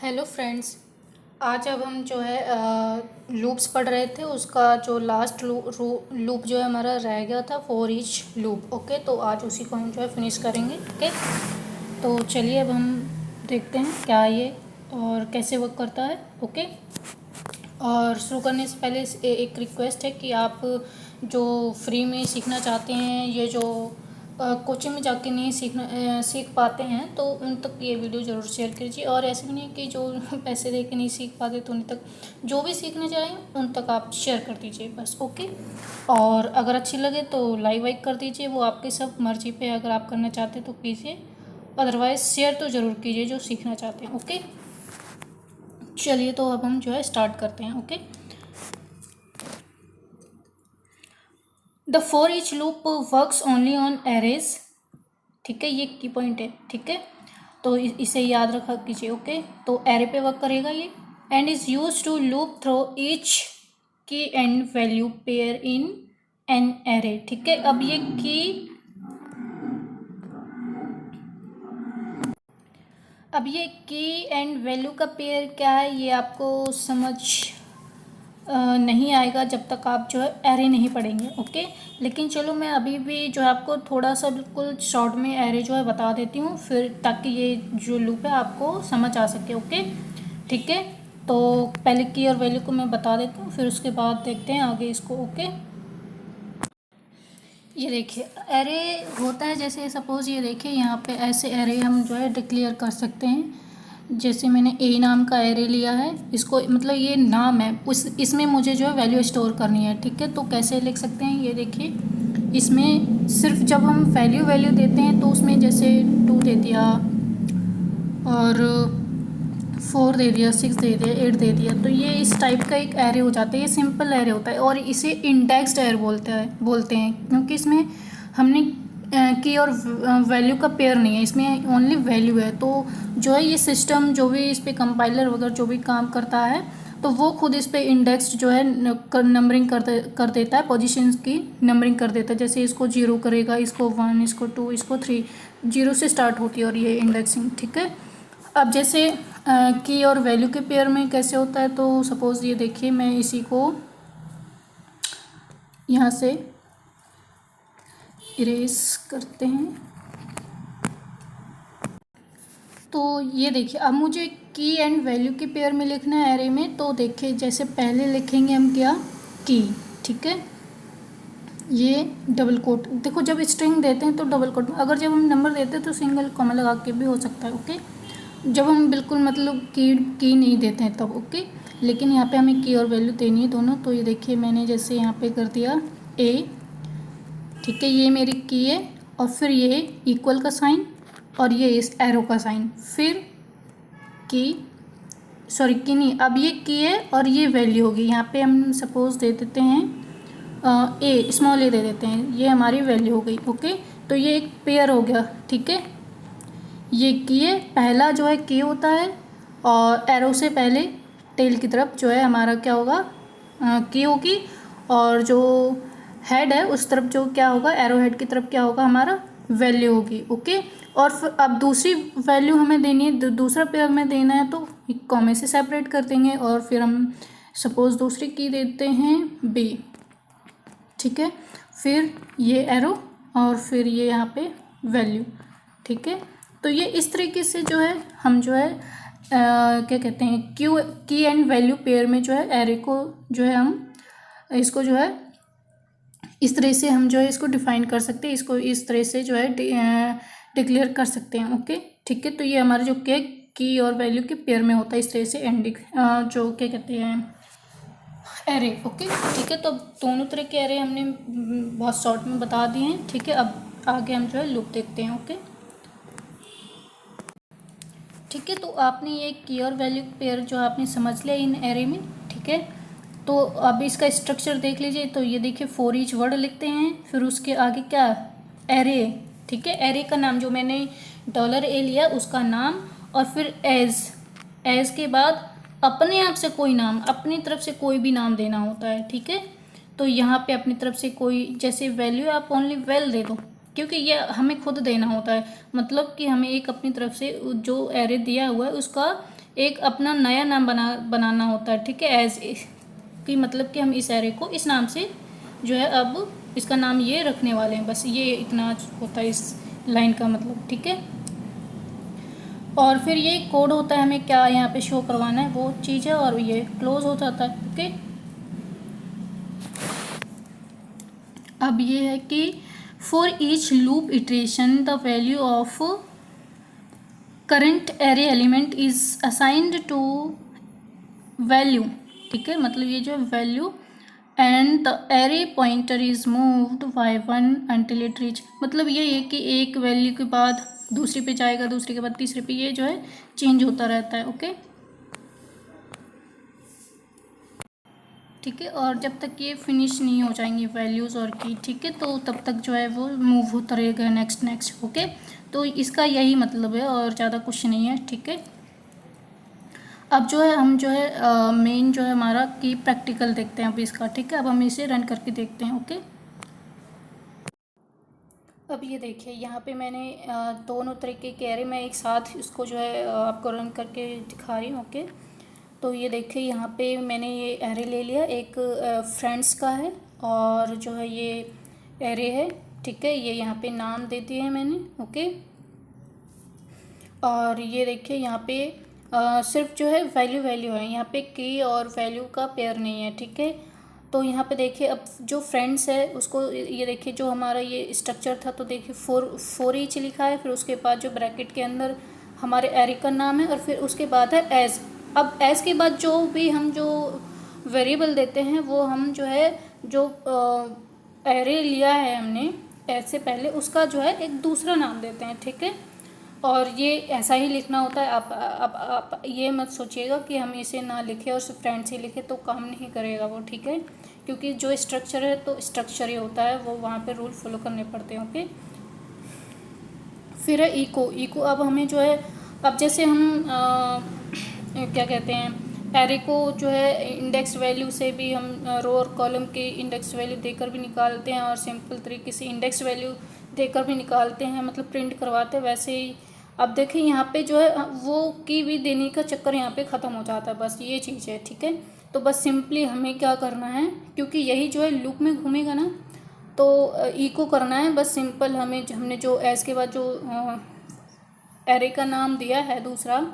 Hello friends. आज अब हम जो है लूप्स पढ़ रहे थे। उसका जो लास्ट लूप जो है हमारा रह गया था फॉर ईच लूप। ओके, तो आज उसी को हम जो है फिनिश करेंगे। ओके, तो चलिए अब हम देखते हैं क्या ये और कैसे वर्क करता है। ओके, और शुरू करने से पहले एक रिक्वेस्ट है कि आप जो फ्री में सीखना चाहते हैं, ये जो कोचिंग में जाके नहीं सीख पाते हैं, तो उन तक ये वीडियो ज़रूर शेयर कीजिए। और ऐसे भी नहीं कि जो पैसे दे के नहीं सीख पाते, तो उन तक जो भी सीखने चाहें उन तक आप शेयर कर दीजिए बस। ओके, और अगर अच्छी लगे तो लाइक वाइक कर दीजिए, वो आपके सब मर्जी पे। अगर आप करना चाहते हैं तो कीजिए, अदरवाइज़ शेयर तो ज़रूर कीजिए जो सीखना चाहते हैं। ओके, चलिए तो अब हम जो है स्टार्ट करते हैं। Okay, the for each loop works only on arrays. ठीक है, ये की पॉइंट है। ठीक है, तो इसे याद रखा कीजिए। ओके, तो एरे पे वर्क करेगा ये। And is use to loop through each key and value pair in an array. ठीक है, अब ये की एंड वैल्यू का पेयर क्या है, ये आपको समझ नहीं आएगा जब तक आप जो है एरे नहीं पढ़ेंगे। ओके, लेकिन चलो मैं अभी भी जो है आपको थोड़ा सा बिल्कुल शॉर्ट में एरे जो है बता देती हूँ, फिर ताकि ये जो लूप है आपको समझ आ सके। ओके, ठीक है, तो पहले की और वैल्यू को मैं बता देती हूँ, फिर उसके बाद देखते हैं आगे इसको। ओके, ये देखिए एरे होता है, जैसे सपोज़ ये देखिए यहाँ पे ऐसे एरे हम जो है डिक्लेयर कर सकते हैं। जैसे मैंने ए नाम का एरे लिया है, इसको मतलब ये नाम है, इसमें मुझे जो है वैल्यू स्टोर करनी है। ठीक है, तो कैसे लिख सकते हैं, ये देखिए इसमें सिर्फ जब हम वैल्यू देते हैं तो उसमें जैसे 2 दे दिया और 4 दे दिया, 6 दे दिया, 8 दे दिया, तो ये इस टाइप का एक एरे हो जाता है। ये सिंपल एरे होता है और इसे इंडेक्स्ड एरे बोलते हैं क्योंकि इसमें हमने की और वैल्यू का पेयर नहीं है, इसमें ओनली वैल्यू है। तो जो है ये सिस्टम जो भी इस पर कंपाइलर वगैरह जो भी काम करता है, तो वो खुद इस पर इंडेक्स्ड जो है नंबरिंग कर देता है, पोजीशंस की नंबरिंग कर देता है। जैसे इसको 0 करेगा, इसको 1, इसको 2, इसको 3, 0 से स्टार्ट होती है और ये इंडेक्सिंग। ठीक है, अब जैसे की और वैल्यू के पेयर में कैसे होता है, तो सपोज़ ये देखिए मैं इसी को यहाँ से इरेज करते हैं। तो ये देखिए अब मुझे की एंड वैल्यू के पेयर में लिखना है एरे में। तो देखिए जैसे पहले लिखेंगे हम क्या, की। ठीक है, ये डबल कोट, देखो जब स्ट्रिंग देते हैं तो डबल कोट, अगर जब हम नंबर देते हैं तो सिंगल कॉमा लगा के भी हो सकता है। ओके, जब हम बिल्कुल मतलब की नहीं देते हैं तब। ओके, लेकिन यहाँ पे हमें की और वैल्यू देनी है दोनों। तो ये देखिए मैंने जैसे यहाँ पे कर दिया ए। ठीक है, ये मेरी की है और फिर ये इक्वल का साइन और ये इस एरो का साइन, फिर की, सॉरी की नहीं, अब ये की है और ये वैल्यू होगी। यहाँ पे हम सपोज दे देते हैं ए, स्मॉल ए दे देते हैं, ये हमारी वैल्यू हो गई। ओके, तो ये एक पेयर हो गया। ठीक है, ये किए पहला जो है की होता है और एरो से पहले टेल की तरफ जो है हमारा क्या होगा, की होगी, और जो हेड है उस तरफ जो क्या होगा, एरो हेड की तरफ क्या होगा, हमारा वैल्यू होगी। ओके, और फिर अब दूसरी वैल्यू हमें देनी है, दूसरा पेयर में देना है, तो कॉमे से सेपरेट कर देंगे और फिर हम सपोज दूसरी की देते हैं बी। ठीक है, फिर ये एरो और फिर ये यहाँ पे वैल्यू। ठीक है, तो ये इस तरीके से जो है हम जो है क्या कहते हैं, की एंड वैल्यू पेयर में जो है एरे को जो है हम इसको जो है इस तरह से हम जो है इसको डिफाइन कर सकते हैं, इसको इस तरह से जो है डिक्लेयर कर सकते हैं। ओके, ठीक है, तो ये हमारा जो की और वैल्यू के पेयर में होता है इस तरह से जो क्या कहते हैं एरे। ओके, ठीक है, तो दोनों तरह के एरे हमने बहुत शॉर्ट में बता दिए हैं। ठीक है, अब आगे हम जो है लूप देखते हैं। ओके, ठीक है, तो आपने ये की और वैल्यू पेयर जो आपने समझ लिया इन एरे में। ठीक है, तो अब इसका स्ट्रक्चर देख लीजिए। तो ये देखिए फॉर ईच वर्ड लिखते हैं, फिर उसके आगे क्या, एरे। ठीक है, एरे का नाम जो मैंने $a लिया उसका नाम, और फिर एज के बाद अपने आप से कोई नाम, अपनी तरफ से कोई भी नाम देना होता है। ठीक है, तो यहाँ पे अपनी तरफ से कोई, जैसे वैल्यू आप ओनली वेल दे दो, क्योंकि ये हमें खुद देना होता है। मतलब कि हमें एक अपनी तरफ से जो एरे दिया हुआ है उसका एक अपना नया नाम बनाना होता है, ठीक है। एज कि मतलब कि हम इस एरे को इस नाम से जो है अब इसका नाम ये रखने वाले हैं, बस ये इतना होता है इस लाइन का मतलब, ठीक है। और फिर ये कोड होता है, हमें क्या यहाँ पे शो करवाना है वो चीज़ है, और ये क्लोज हो जाता है, ओके। अब ये है कि for each loop iteration the value of current array element is assigned to value, ठीक है। मतलब ये जो value and the array pointer is moved by one until it reach, मतलब ये है कि एक वैल्यू के बाद दूसरी पे जाएगा, दूसरी के बाद तीसरे पे, ये जो है चेंज होता रहता है, ओके, ठीक है। और जब तक ये फिनिश नहीं हो जाएंगी वैल्यूज़ और की, ठीक है, तो तब तक जो है वो मूव होता रहेगा नेक्स्ट नेक्स्ट, ओके। तो इसका यही मतलब है और ज़्यादा कुछ नहीं है, ठीक है। अब जो है हम जो है मेन जो है हमारा की प्रैक्टिकल देखते हैं अब इसका, ठीक है। अब हम इसे रन करके देखते हैं, ओके। अब ये देखिए यहाँ पे मैंने दोनों तरीके के एरे मैं एक साथ इसको जो है आपको रन करके दिखा रही हूँ, ओके। तो ये देखिए यहाँ पे मैंने ये एरे ले लिया, एक फ्रेंड्स का है और जो है ये एरे है, ठीक है। ये यहाँ पे नाम दे दिए हैं मैंने, ओके। और ये देखिए यहाँ पे सिर्फ जो है वैल्यू वैल्यू है, यहाँ पे की और वैल्यू का पेयर नहीं है, ठीक है। तो यहाँ पे देखिए अब जो फ्रेंड्स है उसको ये देखिए जो हमारा ये स्ट्रक्चर था, तो देखिए फोर ईच लिखा है, फिर उसके बाद जो ब्रैकेट के अंदर हमारे एरे का नाम है, और फिर उसके बाद है एज। अब एज के बाद जो भी हम जो वेरिएबल देते हैं वो हम जो है जो एरे लिया है हमने एज से पहले, उसका जो है एक दूसरा नाम देते हैं, ठीक है। और ये ऐसा ही लिखना होता है। आप ये मत सोचिएगा कि हम इसे ना लिखें और सिर्फ फ्रेंड्स ही लिखें तो काम नहीं करेगा वो, ठीक है। क्योंकि जो स्ट्रक्चर है तो स्ट्रक्चर ही होता है, वो वहाँ पे रूल फॉलो करने पड़ते हैं, ओके। फिर है इको। इको अब हमें जो है अब जैसे हम क्या कहते हैं एरे को जो है इंडेक्स वैल्यू से भी हम रो और कॉलम के इंडेक्स वैल्यू देकर भी निकालते हैं, और सिंपल तरीके से इंडेक्स वैल्यू देकर भी निकालते हैं, मतलब प्रिंट करवाते हैं। वैसे ही अब देखिए यहाँ पे जो है वो की भी देने का चक्कर यहाँ पे ख़त्म हो जाता है, बस ये चीज़ है, ठीक है। तो बस सिंपली हमें क्या करना है, क्योंकि यही जो है लूप में घूमेगा ना, तो इको करना है बस सिंपल। हमने जो एस के बाद जो एरे का नाम दिया है दूसरा,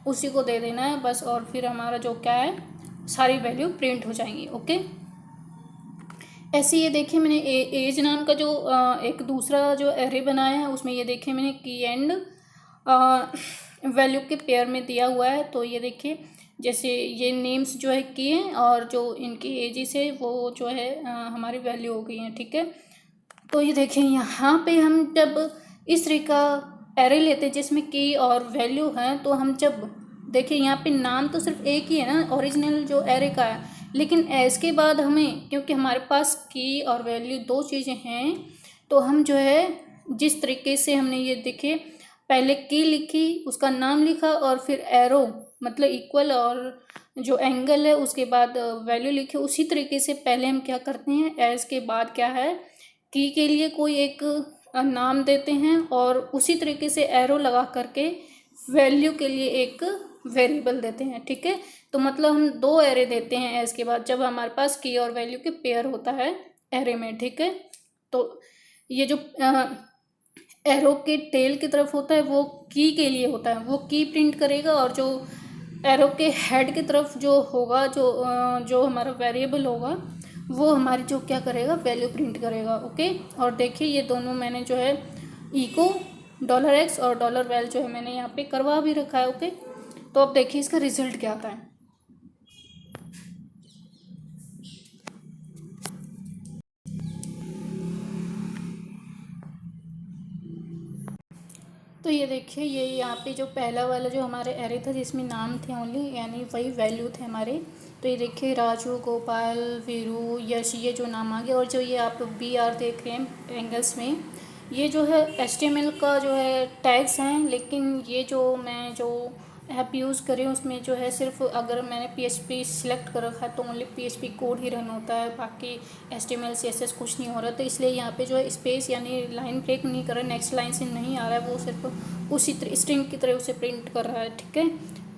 उसी को दे देना है बस, और फिर हमारा जो क्या है सारी वैल्यू प्रिंट हो जाएंगी, ओके। ऐसे ये देखिए मैंने एज नाम का जो एक दूसरा जो एरे बनाया है, उसमें ये देखिए मैंने की एंड वैल्यू के पेयर में दिया हुआ है। तो ये देखिए जैसे ये नेम्स जो है की हैं और जो इनकी एजेस है वो जो है हमारी वैल्यू हो गई हैं, ठीक है। तो ये देखिए यहाँ पे हम जब इस तरह का एरे लेते हैं जिसमें की और वैल्यू है, तो हम जब देखिए यहाँ पे नाम तो सिर्फ एक ही है ना ओरिजिनल जो एरे का है, लेकिन एस के बाद हमें क्योंकि हमारे पास की और वैल्यू दो चीज़ें हैं, तो हम जो है जिस तरीके से हमने ये देखिए पहले की लिखी, उसका नाम लिखा, और फिर एरो मतलब इक्वल और जो एंगल है उसके बाद वैल्यू लिखी, उसी तरीके से पहले हम क्या करते हैं एस के बाद क्या है की के लिए कोई एक नाम देते हैं, और उसी तरीके से एरो लगा करके वैल्यू के लिए एक वेरिएबल देते हैं, ठीक है। तो मतलब हम दो एरे देते हैं एस के बाद जब हमारे पास की और वैल्यू के पेयर होता है एरे में, ठीक है। तो ये जो एरो के टेल की तरफ होता है वो की के लिए होता है, वो की प्रिंट करेगा, और जो एरो के हेड की तरफ जो होगा जो हमारा वेरिएबल होगा वो हमारी जो क्या करेगा वैल्यू प्रिंट करेगा, ओके। और देखिए ये दोनों मैंने जो है इको $x और $val जो है मैंने यहाँ पे करवा भी रखा है, ओके। तो अब देखिए इसका रिजल्ट क्या आता है। तो ये देखिए ये यहाँ पे जो पहला वाला जो हमारे एरे था जिसमें नाम थे ओनली, यानी वही वैल्यू थे हमारे। तो ये देखिए राजू, गोपाल, वीरू, यश, ये जो नाम आ गया, और जो ये आप BR देख रहे हैं एंगल्स में, ये जो है HTML का जो है टैग्स हैं, लेकिन ये जो मैं जो ऐप यूज़ करें उसमें जो है सिर्फ अगर मैंने PHP सिलेक्ट कर रखा है तो ओनली PHP कोड ही रन होता है, बाकी HTML CSS कुछ नहीं हो रहा। तो इसलिए यहाँ पे जो है स्पेस यानी लाइन ब्रेक नहीं कर रहा है, नेक्स्ट लाइन से नहीं आ रहा है, वो सिर्फ उसी स्ट्रिंग की तरह उसे प्रिंट कर रहा है, ठीक है।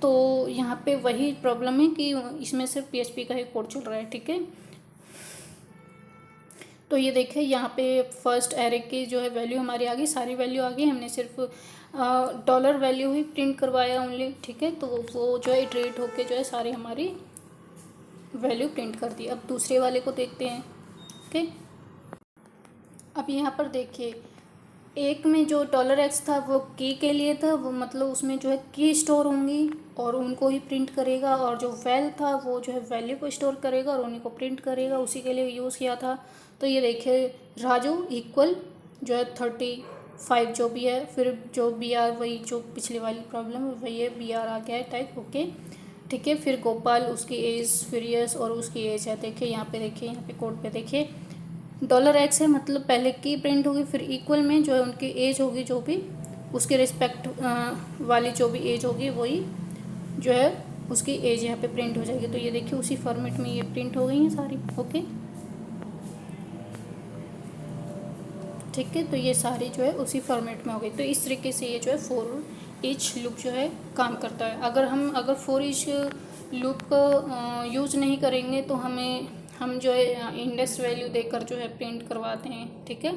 तो यहाँ पे वही प्रॉब्लम है कि इसमें सिर्फ PHP का ही कोड चल रहा है, ठीक है। तो ये देखिए यहाँ पे फर्स्ट एरे की जो है वैल्यू हमारी आ गई, सारी वैल्यू आ गई, हमने सिर्फ डॉलर वैल्यू ही प्रिंट करवाया ओनली, ठीक है। तो वो जो है इटरेट होके जो है सारी हमारी वैल्यू प्रिंट कर दी। अब दूसरे वाले को देखते हैं, ओके। अब यहाँ पर देखिए एक में जो $x था वो की के लिए था, वो मतलब उसमें जो है की स्टोर होंगी और उनको ही प्रिंट करेगा, और जो वैल था वो जो है वैल्यू को स्टोर करेगा और उन्हीं को प्रिंट करेगा, उसी के लिए यूज़ किया था। तो ये देखिए राजू इक्वल जो है 35 जो भी है, फिर जो BR वही जो पिछले वाली प्रॉब्लम है वही है, BR आ गया है टाइप, ओके ठीक है। फिर गोपाल उसकी एज, फिर यस और उसकी एज है, देखिए यहाँ पे, देखिए यहाँ पे कोड पे देखिए $x है, मतलब पहले की प्रिंट होगी, फिर इक्वल में जो है उनकी एज होगी, जो भी उसके रिस्पेक्ट वाली जो भी एज होगी वही जो है उसकी एज यहाँ पे प्रिंट हो जाएगी। तो ये देखिए उसी फॉर्मेट में ये प्रिंट हो गई हैं सारी, ओके ठीक है। तो ये सारी जो है उसी फॉर्मेट में हो गई। तो इस तरीके से ये जो है फॉर ईच लूप जो है काम करता है। अगर फॉर ईच लूप को यूज़ नहीं करेंगे तो हम जो है इंडेक्स वैल्यू देकर जो है प्रिंट करवाते हैं, ठीक है।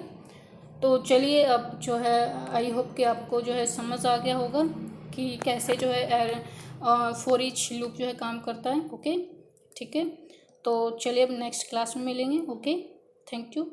तो चलिए अब जो है आई होप कि आपको जो है समझ आ गया होगा कि कैसे जो है फॉर ईच लूप जो है काम करता है, ओके ठीक है। तो चलिए अब नेक्स्ट क्लास में मिलेंगे, ओके थैंक यू।